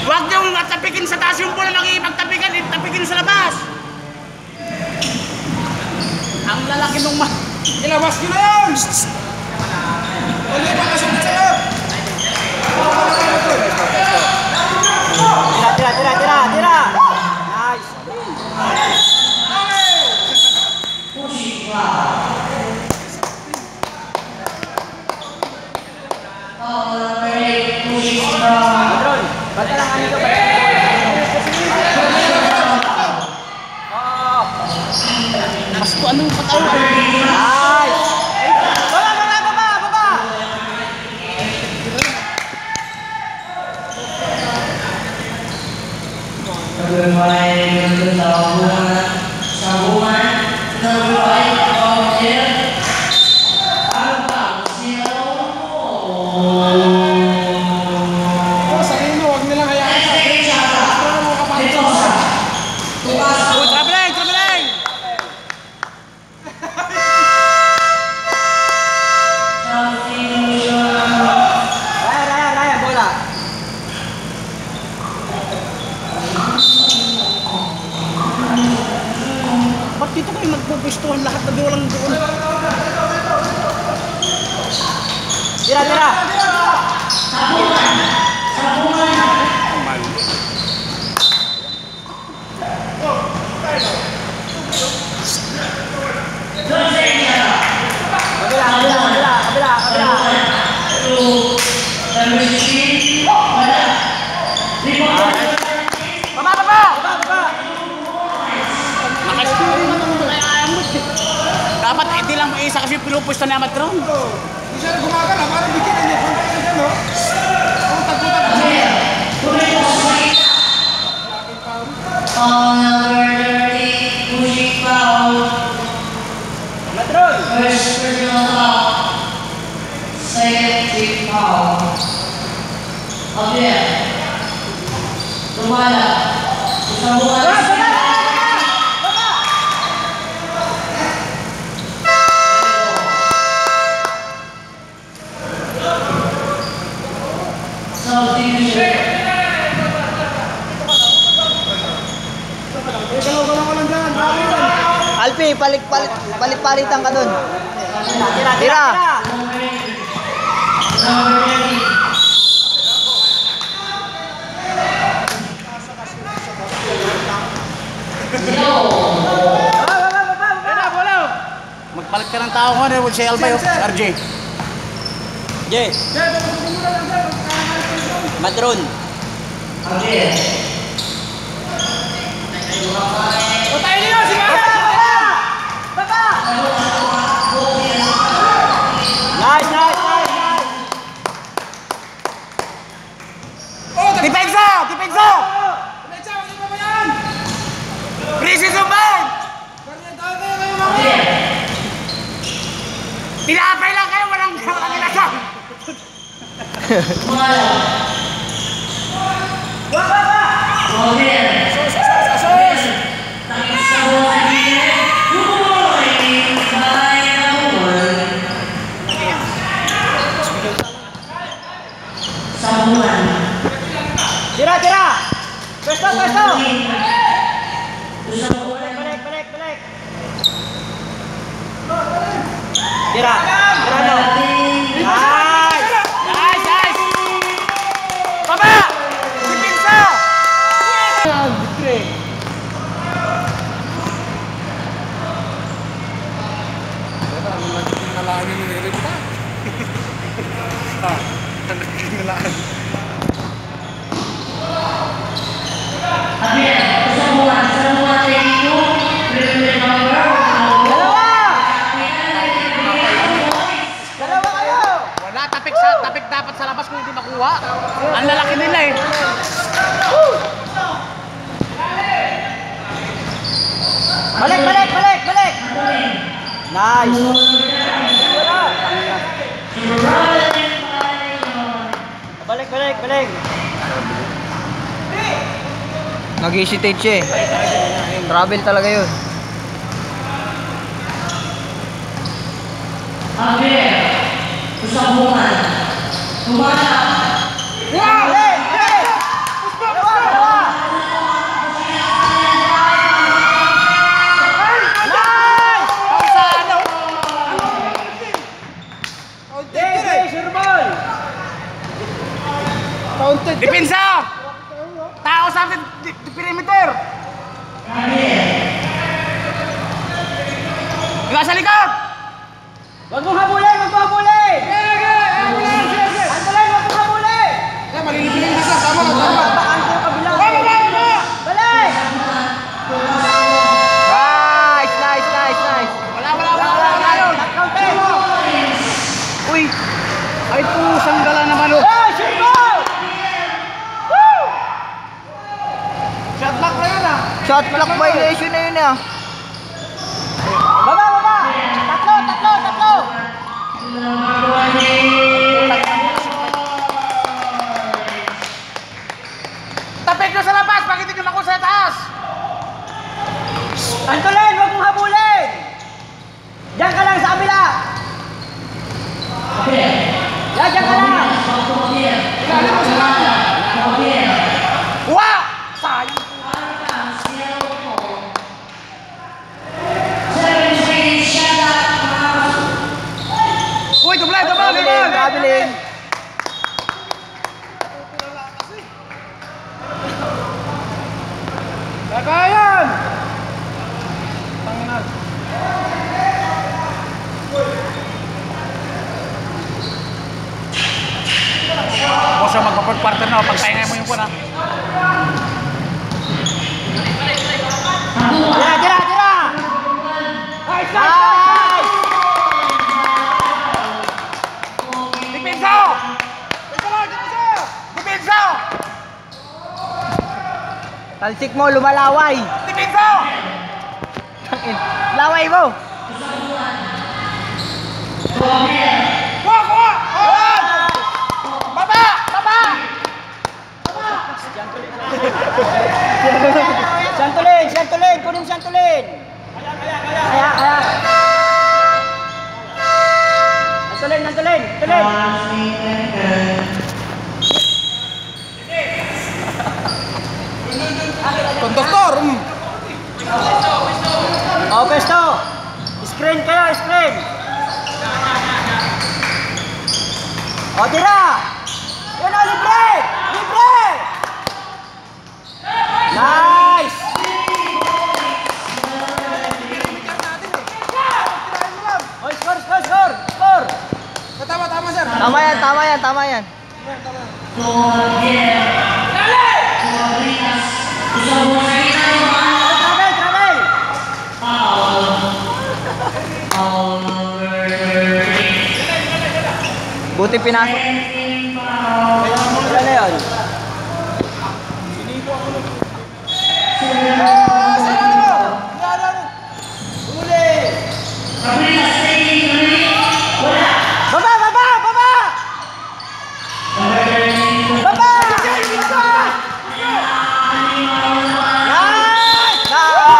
Huwag niyong tapikin sa taas yung bola, nakikipagtapikan, tapikin sa labas. Ang lalaki nung ilabas nyo na yun! Wala pa ka sa loob! Tira! Nice! Padron, bata lang ano ka? Mas ko anong pataw? Nice! Baba! Sambungan terbaik Roger. Sabihin mo, huwag nilang hayaan sa Traveling! Ryan, bola! Ba't dito kayo nagpupustuhan lahat na walang doon? Tira! Dapat hindi lang isa kasi pinupusto na Madron. Hindi siya gumagana, parang bikinan niya. Kung tagputan ka siya. Number 30, pushing foul. Madron! First personal foul. Second team foul. Again. Tumala. Sambungan. Alpi, palit-palitan ka dun. Tira! Magpalit ka ng tao ko, si Alba yung RJ. Jay! Madron! Again. Patay niyo si Mara! Nice! Tipegso! Medya, huwag niyo pa yan! Precision ball! Ganyan tayo kayo mga! Tinapay lang kayo, walang ilasang! Tumala. Again. Asos! Sambungan din. Point by number 1. Pwesto, pwesto! Balik, balik, balik! Tira! Tira no! Nice! Nice, nice! Baba! Dipinsa! Nalaan yung nirit pa. Nalaan. Dalawa kayo! Wala, tapik dapat sa labas kung hindi makuha. Ang lalaki nila eh. Balik, balik, balik, balik! Nice! Balik, balik, balik! Nag-hesitate siya eh. Travel talaga yun. Balik! Balik! Dalawa, dalawa! Nice! Pausado! Counted. Dipinsa! Tao sa atin, perimeter! Higa sa likod! Wag mong habulin! Wag mong habulin! Andalay, wag mong habulin! Malilipitin ka sa tama. Pataan ko yung kabila. Baba! Balik! Nice, nice, nice, nice. Wala yun! Counted! Uy! Ay pusang gala naman oh! Oh, shoot goal! Woo! Shot block na yun ah! Shot clock violation na yun ah. Baba, baba! Tatlo, tatlo, tatlo! Tapik nyo sa labas! Bakit hindi nyo nakuha sa taas? Antolin, wag mong habulin! Diyan ka lang sa kabila! Yan, diyan ka lang! Wow! Sayang! Uy, dublay! Traveling, traveling! Kakayan! Tanginan. Huwag siya magpapag-partner na, pagpahinga mo yung kuna. Tira, tira, tira! Nice! Nice! Dipinsa! Dipinsa! Talsik mo, lumalaway! Dipinsa! Laway mo! Kuha! Kuha! Baba! Baba! Santulin, santulin! Kunin santulin! Kaya, kaya! Santulin, santulin! Santulin! Konduktor! O, pesto! Screen kayo, screen! O, tira! Yan o, libre! Libre! Nice! O, score, score, score! Score! Tama, tama sir. Tama yan, tama yan, tama yan. Travel, travel! Buti pinasok. Wala na yun. Baba, baba, baba! Baba! Nice! Nice!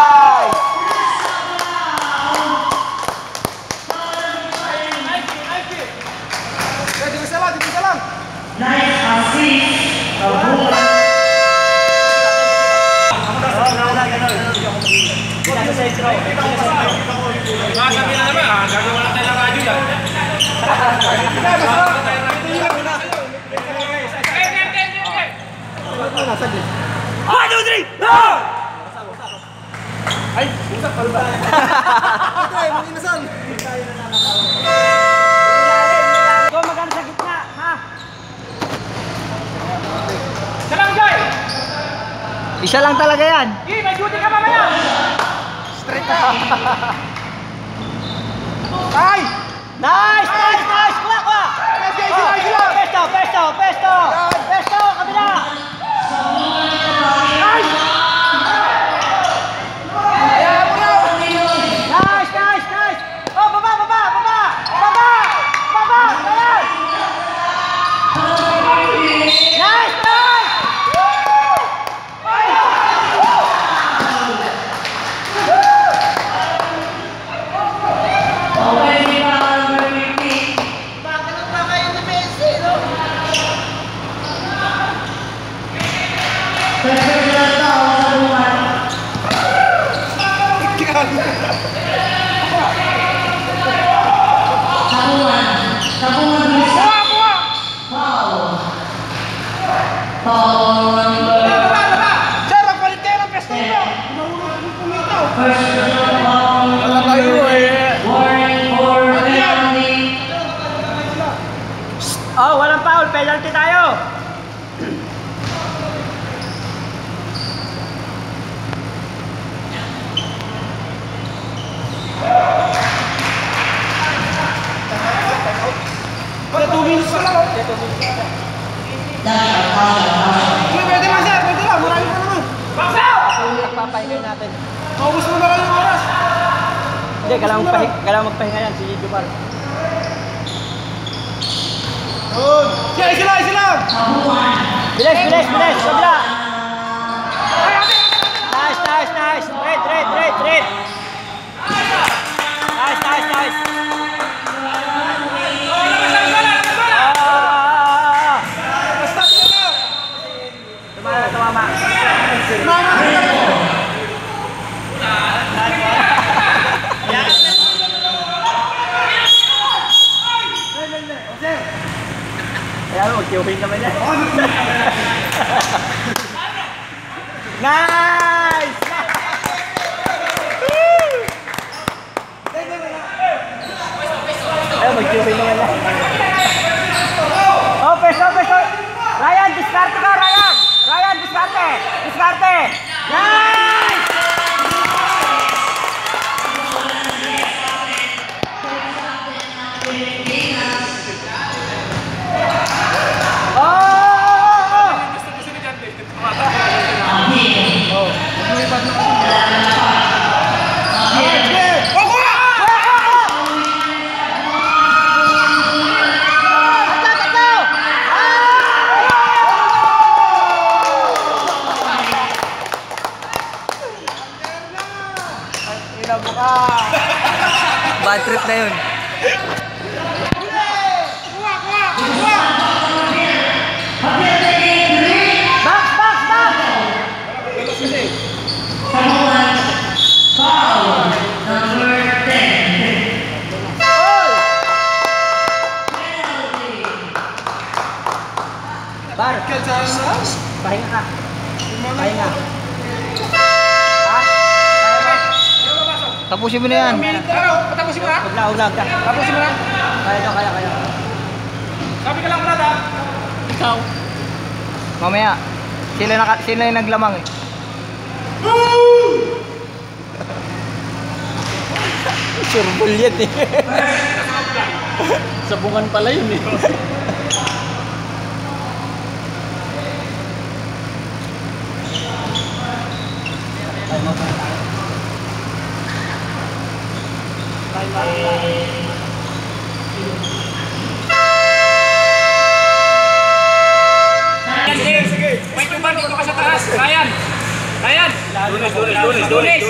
Di bisa lang, di bisa lang. Nice assist. Sabi na naman, gagawa na tayo ng radyo yan. One, two, three, go! Ay, usap pala ba? Ay, mga inasan. Go, magano sa gitna, ha? Salang, Joy! Isa lang talaga yan. May duty ka mamaya! Straight na. Ay! Nice! Nice! Nice! Kuha! Kuha! Pesto! Pesto! Pesto! Pesto! Kabila! Nice! Nice! Nice! Nice! Oh! Baba! Baba! Baba! Baba! Baba! Ayan! Nice! Nice! Okay, number 50. Bakit pa kayo ni Messi, no? Pressure na tao sa buwan. Sabungan bisa. Foul. Foul number. Sir, ang palitero, pesto nyo. Pumitaw. First foul number. Warning for penalty. Oh, walang foul. Penalty tayo. Wala, 2 minutes pa lang. Hindi, pwede lang, sir. Pwede lang. Marami pa naman. Papahinga natin. Maubos mo na lang yung oras. Hindi, kailangan magpahinga yan si Jumar. Good. Sila, sila, sila. Bilis, bilis, bilis. Sobra. Nice, nice, nice. Red, red, red, red. Nice, nice, nice. Basta sila. Tumama, tumama. Kaya mo, mag-queuing naman yan. Nice! Ayun, mag-queuing naman yan. Oh, peso, peso! Ryan, diskarte ka, Ryan! Ryan, diskarte! Diskarte! Nice! Bad trip na yun. Back, back, back! Foul number 10. Goal! Bar, pahinga ka. Pahinga. Ha? Tapusin mo na yan. Patapusin mo na. Huwag na, huwag na. Tapusin mo na. Kaya nyo, kaya, kaya. Sabi ka lang muna, ha? Ikaw. Mamaya, sila yung naglamang eh. Surbol yan eh. Sabungan pala yun eh. May tuban dito ka sa taas. Ryan! Ryan! Dunis!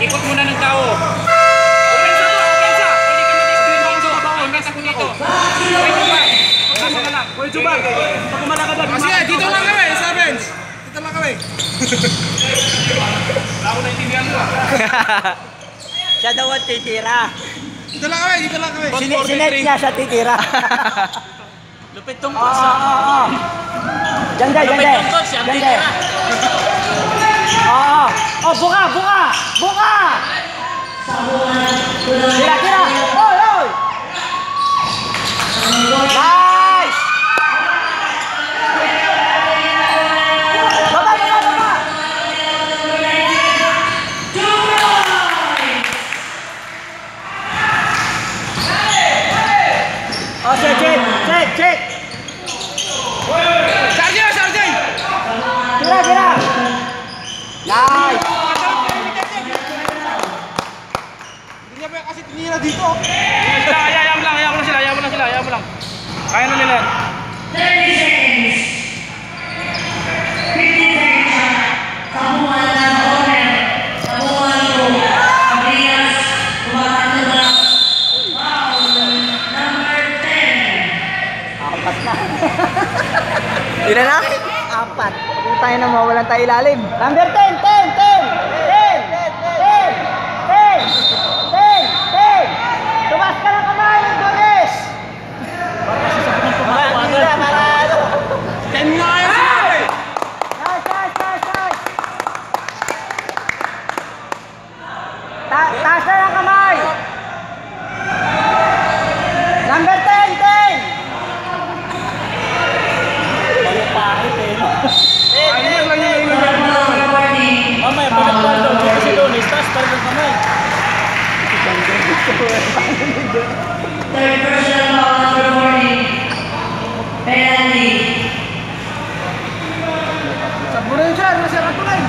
Ikot muna ng tao. Opensa to! Opensa! Pwede ka mag-screen Lonzo. Opensa ko dito. May tuban. Pagkasa ka lang. Hoy, Juban! Pag umalakad na. Sige, dito lang kami, sa bench. Dito lang kami. Ako na naiintindihan mo. Siya daw ang titira. Dito lang kami, dito lang kami. Sinet niya siya titira. Lupit tong Oo, coach. oo. Diyan din, diyan Lupit din. tong coach, yan Diyan din. titira. Oo. Oh, buka, buka! Buka! Tira, tira! Oy, oy! Nice! Baba, baba, baba! Oh, check, check, check, check! Sargent, Sargent! Tira, tira! Nice! Hindi niya ba kasi tinira dito? Hayaan mo lang, hayaan mo lang sila, hayaan mo lang sila, hayaan mo lang. Kaya na nila. 30 seconds. 50 seconds. Sabuhan ng corner. Sabuhan ko. Abrias. Tumatakbo na. Foul. Number 10. Apat na. Ilan na? Apat. Kung tayo na mawalan tayo ilalim. Number 10, 10, 10, 10, 10, 10, 10, 10. Tumas ka ng kamay, Doris. Para ano? 10 na kaya sila eh! Nice, nice, nice, nice. Taas na ng kamay. Number 10, 10. Ayun lang yung mamaya, balik pa doon. Kasi doon, istas pa rin kamay. Third personal foul number 40. Penalty. Sabi na yun siya, nasa katulay.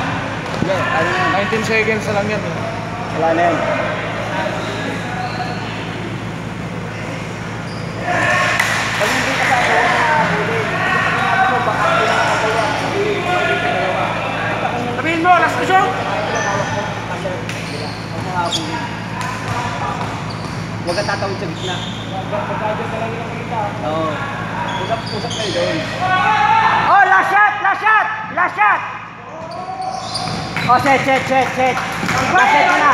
19 seconds na lang yan. Wala na yun. Pag hindi ka sa ako nakahuli, sinabi mo baka pinakagawa. Sabihin mo, last question! Huwag kang tatawid sa gitna. Oo. Usap kayo doon. Oh, last shot! Last shot! Last shot! Oh, set, set, set, set. Last shot mo na.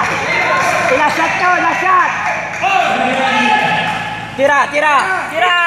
Last shot ko, last shot! Tira, tira, tira!